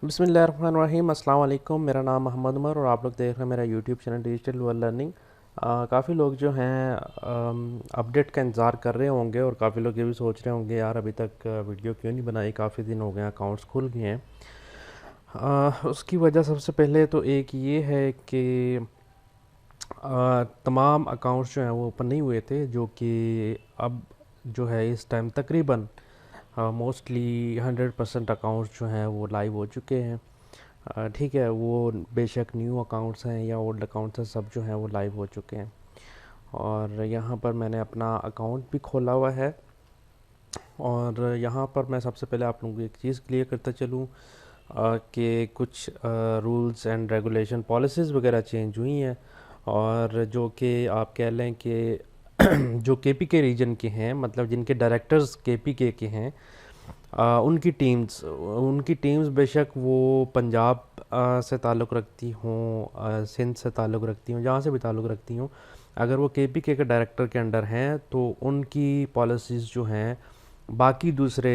बिस्मिल्लाहिर्रहमानिर्रहीम, अस्सलाम वालेकुम। मेरा नाम मोहम्मद उमर और आप लोग देख रहे हैं मेरा YouTube channel digital world learning. काफ़ी लोग जो हैं अपडेट का इंतज़ार कर रहे होंगे और काफ़ी लोग ये भी सोच रहे होंगे यार अभी तक वीडियो क्यों नहीं बनाई, काफ़ी दिन हो गए, अकाउंट्स खुल गए हैं। उसकी वजह सबसे पहले तो एक ये है कि तमाम अकाउंट्स जो हैं वो ओपन नहीं हुए थे, जो कि अब जो है इस टाइम तकरीबन मोस्टली 100% अकाउंट्स जो हैं वो लाइव हो चुके हैं। ठीक है, वो बेशक न्यू अकाउंट्स हैं या ओल्ड अकाउंट्स हैं, सब जो हैं वो लाइव हो चुके हैं। और यहाँ पर मैंने अपना अकाउंट भी खोला हुआ है और यहाँ पर मैं सबसे पहले आप लोगों को एक चीज़ क्लियर करता चलूँ कि कुछ रूल्स एंड रेगुलेशन पॉलिसीज़ वगैरह चेंज हुई हैं, और जो कि आप कह लें कि जो केपीके रीजन के हैं, मतलब जिनके डायरेक्टर्स केपीके के हैं, उनकी टीम्स बेशक वो पंजाब से ताल्लुक़ रखती हों, सिंध से ताल्लुक़ रखती हों, जहाँ से भी ताल्लुक़ रखती हों, अगर वो केपीके के डायरेक्टर के अंडर हैं तो उनकी पॉलिसीज़ जो हैं बाकी दूसरे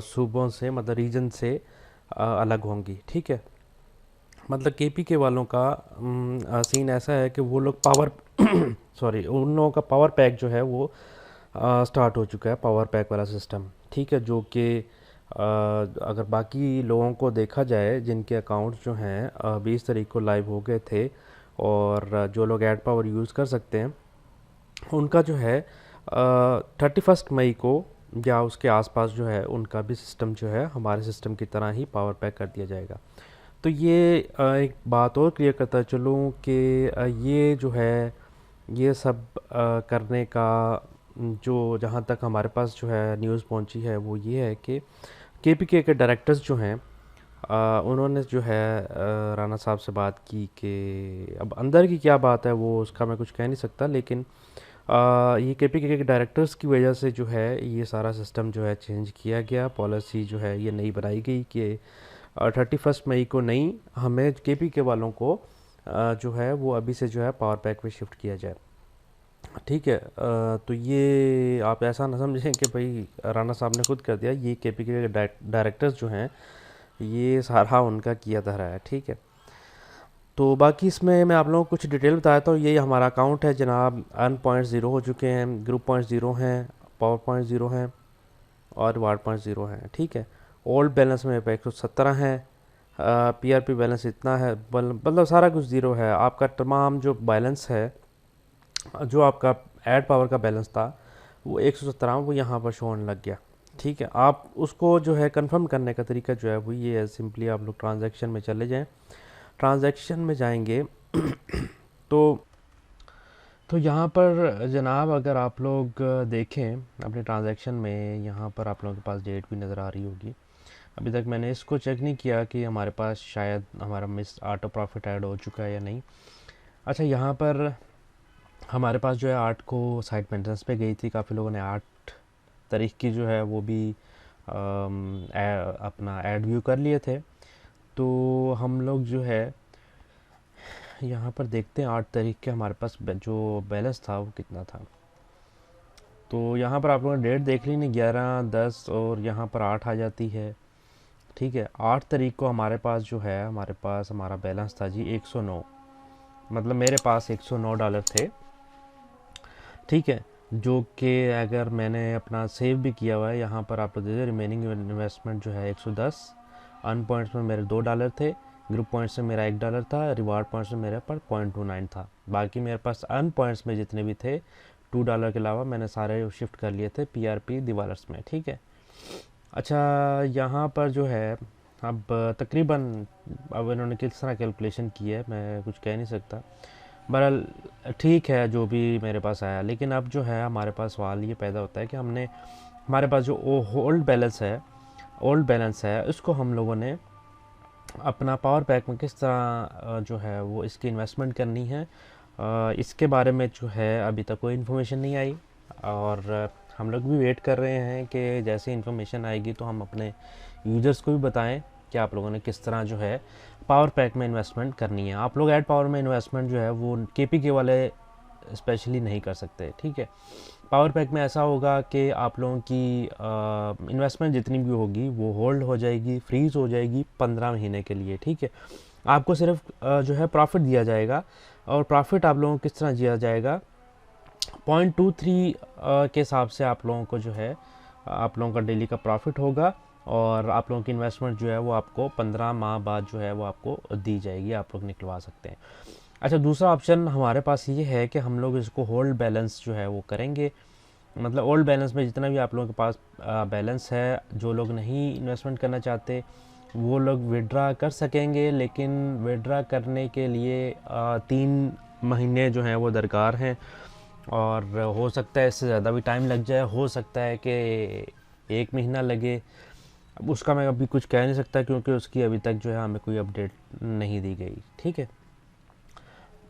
सूबों से, मतलब रीजन से अलग होंगी। ठीक है, मतलब केपीके वालों का सीन ऐसा है कि वो लोग पावर सॉरी, उन लोगों का पावर पैक जो है वो स्टार्ट हो चुका है, पावर पैक वाला सिस्टम। ठीक है, जो कि अगर बाकी लोगों को देखा जाए जिनके अकाउंट्स जो हैं 20 तारीख को लाइव हो गए थे, और जो लोग ऐड पावर यूज़ कर सकते हैं उनका जो है 31 मई को या उसके आसपास जो है उनका भी सिस्टम जो है हमारे सिस्टम की तरह ही पावर पैक कर दिया जाएगा। तो ये एक बात और क्लियर करता चलूँ कि ये जो है ये सब करने का जो जहाँ तक हमारे पास जो है न्यूज़ पहुँची है वो ये है कि केपीके के डायरेक्टर्स जो हैं उन्होंने जो है राणा साहब से बात की कि अब अंदर की क्या बात है वो उसका मैं कुछ कह नहीं सकता, लेकिन ये केपीके के डायरेक्टर्स की वजह से जो है ये सारा सिस्टम जो है चेंज किया गया, पॉलिसी जो है ये नई बनाई गई कि 31 मई को नहीं, हमें केपीके वालों को जो है वो अभी से जो है पावर पैक पे शिफ्ट किया जाए। ठीक है, तो ये आप ऐसा ना समझें कि भाई राणा साहब ने खुद कर दिया, ये केपीके के डायरेक्टर्स जो हैं ये सारा उनका किया धरा है। ठीक है, तो बाकी इसमें मैं आप लोगों को कुछ डिटेल बताता हूँ। ये हमारा अकाउंट है जनाब, अर्न पॉइंट ज़ीरो हो चुके हैं, ग्रुप पॉइंट ज़ीरो हैं, पावर पॉइंट ज़ीरो हैं और वार्ड पॉइंट ज़ीरो हैं। ठीक है, ओल्ड बैलेंस में 117 है, पीआरपी बैलेंस इतना है, मतलब सारा कुछ ज़ीरो है। आपका तमाम जो बैलेंस है, जो आपका ऐड पावर का बैलेंस था वो 117 वो यहाँ पर शो होने लग गया। ठीक है, आप उसको जो है कंफर्म करने का तरीका जो है वो ये है, सिंपली आप लोग ट्रांजैक्शन में चले जाएं। ट्रांजैक्शन में जाएंगे तो यहाँ पर जनाब अगर आप लोग देखें अपने ट्रांजैक्शन में, यहाँ पर आप लोगों के पास डेट भी नज़र आ रही होगी। अभी तक मैंने इसको चेक नहीं किया कि हमारे पास शायद हमारा मिस ऑटो प्रॉफिट ऐड हो चुका है या नहीं। अच्छा, यहाँ पर हमारे पास जो है 8 को साइट मेंटेनेंस पे गई थी, काफ़ी लोगों ने 8 तारीख की जो है वो भी अपना ऐड व्यू कर लिए थे। तो हम लोग जो है यहाँ पर देखते हैं 8 तारीख के हमारे पास जो बैलेंस था वो कितना था। तो यहाँ पर आप लोगों ने डेट देख ली नहीं, 11, 10 और यहाँ पर 8 आ जाती है। ठीक है, 8 तारीख को हमारे पास जो है हमारा बैलेंस था जी 109, मतलब मेरे पास $109 थे। ठीक है, जो कि अगर मैंने अपना सेव भी किया हुआ है, यहाँ पर आप लोग देखिए रिमेनिंग इन्वेस्टमेंट जो है 110, अर्न पॉइंट्स में मेरे $2 थे, ग्रुप पॉइंट्स में मेरा $1 था, रिवार्ड पॉइंट्स में मेरे पर 0.29 था। बाकी मेरे पास अर्न पॉइंट्स में जितने भी थे $2 के अलावा मैंने सारे शिफ्ट कर लिए थे पीआरपी दिवालर्स में। ठीक है, अच्छा यहाँ पर जो है अब तकरीबन, अब इन्होंने किस तरह कैलकुलेशन की है मैं कुछ कह नहीं सकता। बहरहाल ठीक है जो भी मेरे पास आया, लेकिन अब जो है हमारे पास सवाल ये पैदा होता है कि हमारे पास जो ओल्ड बैलेंस है उसको हम लोगों ने अपना पावर पैक में किस तरह जो है वो इसकी इन्वेस्टमेंट करनी है, इसके बारे में जो है अभी तक कोई इन्फॉर्मेशन नहीं आई। और हम लोग भी वेट कर रहे हैं कि जैसे इन्फॉर्मेशन आएगी तो हम अपने यूज़र्स को भी बताएं कि आप लोगों ने किस तरह जो है पावर पैक में इन्वेस्टमेंट करनी है। आप लोग ऐड पावर में इन्वेस्टमेंट जो है वो केपीके वाले स्पेशली नहीं कर सकते, ठीक है। पावर पैक में ऐसा होगा कि आप लोगों की इन्वेस्टमेंट जितनी भी होगी वो होल्ड हो जाएगी, फ्रीज़ हो जाएगी 15 महीने के लिए, ठीक है। आपको सिर्फ जो है प्रॉफिट दिया जाएगा, और प्रॉफिट आप लोगों को किस तरह दिया जाएगा, 0.23 के हिसाब से आप लोगों को जो है आप लोगों का डेली का प्रॉफिट होगा, और आप लोगों की इन्वेस्टमेंट जो है वो आपको 15 माह बाद जो है वो आपको दी जाएगी, आप लोग निकलवा सकते हैं। अच्छा, दूसरा ऑप्शन हमारे पास ये है कि हम लोग इसको होल्ड बैलेंस जो है वो करेंगे। मतलब ओल्ड बैलेंस में जितना भी आप लोगों के पास बैलेंस है, जो लोग नहीं इन्वेस्टमेंट करना चाहते वो लोग विड्रा कर सकेंगे, लेकिन विड्रा करने के लिए 3 महीने जो हैं वो दरकार हैं, और हो सकता है इससे ज़्यादा भी टाइम लग जाए, हो सकता है कि 1 महीना लगे। अब उसका मैं अभी कुछ कह नहीं सकता, क्योंकि उसकी अभी तक जो है हमें कोई अपडेट नहीं दी गई, ठीक है।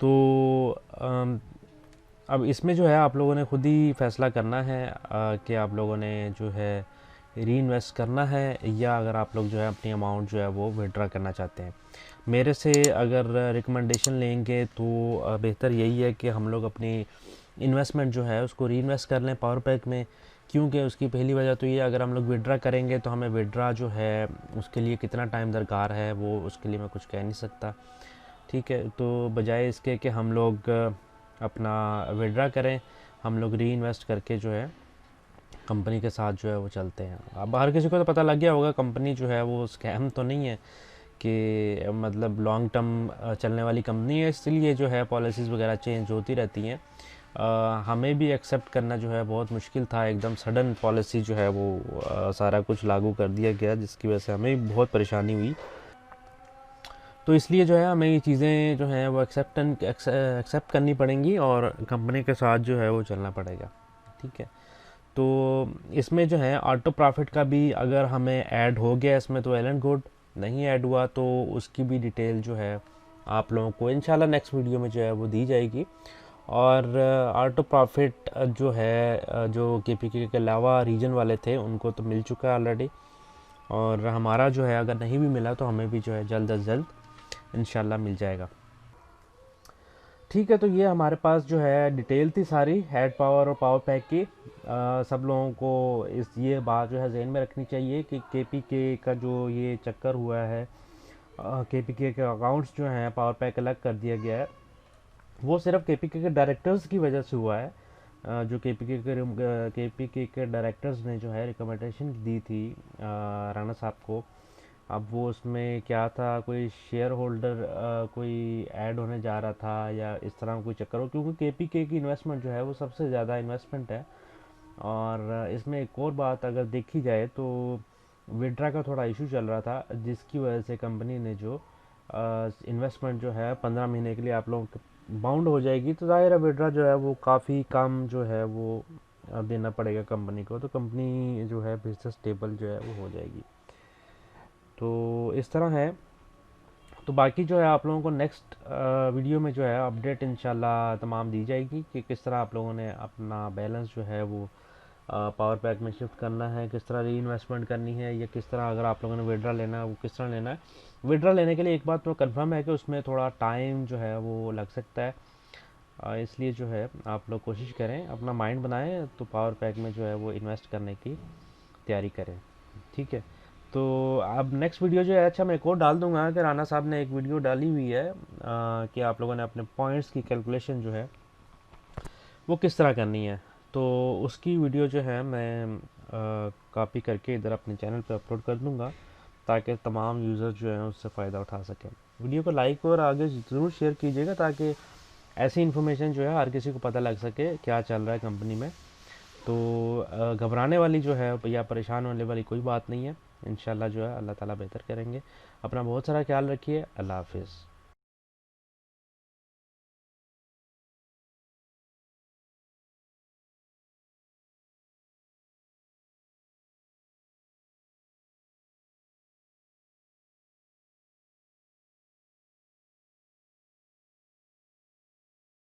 तो अब इसमें जो है आप लोगों ने खुद ही फैसला करना है कि आप लोगों ने जो है री इन्वेस्ट करना है, या अगर आप लोग जो है अपनी अमाउंट जो है वो विड्रा करना चाहते हैं। मेरे से अगर रिकमेंडेशन लेंगे तो बेहतर यही है कि हम लोग अपनी इन्वेस्टमेंट जो है उसको री इन्वेस्ट कर लें पावर पैक में। क्योंकि उसकी पहली वजह तो ये, अगर हम लोग विड्रा करेंगे तो हमें विड्रा जो है उसके लिए कितना टाइम दरकार है वो उसके लिए मैं कुछ कह नहीं सकता, ठीक है। तो बजाय इसके कि हम लोग अपना विड्रा करें, हम लोग री इन्वेस्ट करके जो है कंपनी के साथ जो है वो चलते हैं। अब हर किसी को तो पता लग गया होगा कंपनी जो है वो स्कैम तो नहीं है, कि मतलब लॉन्ग टर्म चलने वाली कंपनी है, इसलिए जो है पॉलिसीज़ वगैरह चेंज होती रहती हैं। हमें भी एक्सेप्ट करना जो है बहुत मुश्किल था, एकदम सडन पॉलिसी जो है वो सारा कुछ लागू कर दिया गया, जिसकी वजह से हमें बहुत परेशानी हुई। तो इसलिए जो है हमें ये चीज़ें जो हैं वो एक्सेप्ट करनी पड़ेंगी, और कंपनी के साथ जो है वो चलना पड़ेगा, ठीक है। तो इसमें जो है ऑटो प्रॉफिट का भी अगर हमें ऐड हो गया इसमें तो वेल एंड गुड, नहीं ऐड हुआ तो उसकी भी डिटेल जो है आप लोगों को इंशाल्लाह नेक्स्ट वीडियो में जो है वो दी जाएगी। और ऑटो प्रॉफिट जो है जो केपीके के अलावा रीजन वाले थे उनको तो मिल चुका है ऑलरेडी, और हमारा जो है अगर नहीं भी मिला तो हमें भी जो है जल्द अज जल्द इंशाल्लाह मिल जाएगा, ठीक है। तो ये हमारे पास जो है डिटेल थी सारी हेड पावर और पावर पैक की। सब लोगों को ये बात जो है जहन में रखनी चाहिए कि केपीके का जो ये चक्कर हुआ है, केपीके के अकाउंट्स जो हैं पावर पैक अलग कर दिया गया है, वो सिर्फ केपीके के डायरेक्टर्स की वजह से हुआ है। जो केपीके के डायरेक्टर्स ने जो है रिकमेंडेशन दी थी राणा साहब को। अब वो उसमें क्या था, कोई शेयर होल्डर कोई ऐड होने जा रहा था या इस तरह का कोई चक्कर हो, क्योंकि केपीके की इन्वेस्टमेंट जो है वो सबसे ज़्यादा इन्वेस्टमेंट है। और इसमें एक और बात अगर देखी जाए तो विड्रा का थोड़ा इशू चल रहा था, जिसकी वजह से कंपनी ने जो इन्वेस्टमेंट जो है 15 महीने के लिए आप लोगों को बाउंड हो जाएगी, तो ज़ाहिर है विड्रा जो है वो काफ़ी कम जो है वो देना पड़ेगा कंपनी को, तो कंपनी जो है बिजनेस स्टेबल जो है वो हो जाएगी। तो इस तरह है। तो बाकी जो है आप लोगों को नेक्स्ट वीडियो में जो है अपडेट इंशाल्लाह तमाम दी जाएगी कि किस तरह आप लोगों ने अपना बैलेंस जो है वो पावर पैक में शिफ्ट करना है, किस तरह री इन्वेस्टमेंट करनी है, या किस तरह अगर आप लोगों ने विड्रा लेना है वो किस तरह लेना है। विड्रा लेने के लिए एक बात तो कंफर्म है कि उसमें थोड़ा टाइम जो है वो लग सकता है, इसलिए जो है आप लोग कोशिश करें, अपना माइंड बनाएं तो पावर पैक में जो है वो इन्वेस्ट करने की तैयारी करें, ठीक है। तो अब नेक्स्ट वीडियो जो है, अच्छा मैं एक और डाल दूंगा कि राना साहब ने एक वीडियो डाली हुई है कि आप लोगों ने अपने पॉइंट्स की कैलकुलेशन जो है वो किस तरह करनी है। तो उसकी वीडियो जो है मैं कॉपी करके इधर अपने चैनल पे अपलोड कर दूंगा, ताकि तमाम यूज़र जो हैं उससे फ़ायदा उठा सकें। वीडियो को लाइक और आगे ज़रूर शेयर कीजिएगा, ताकि ऐसी इन्फॉर्मेशन जो है हर किसी को पता लग सके क्या चल रहा है कंपनी में। तो घबराने वाली जो है या परेशान होने वाली कोई बात नहीं है, इंशाल्लाह जो है अल्लाह ताला बेहतर करेंगे। अपना बहुत सारा ख्याल रखिए। अल्लाह हाफिज़।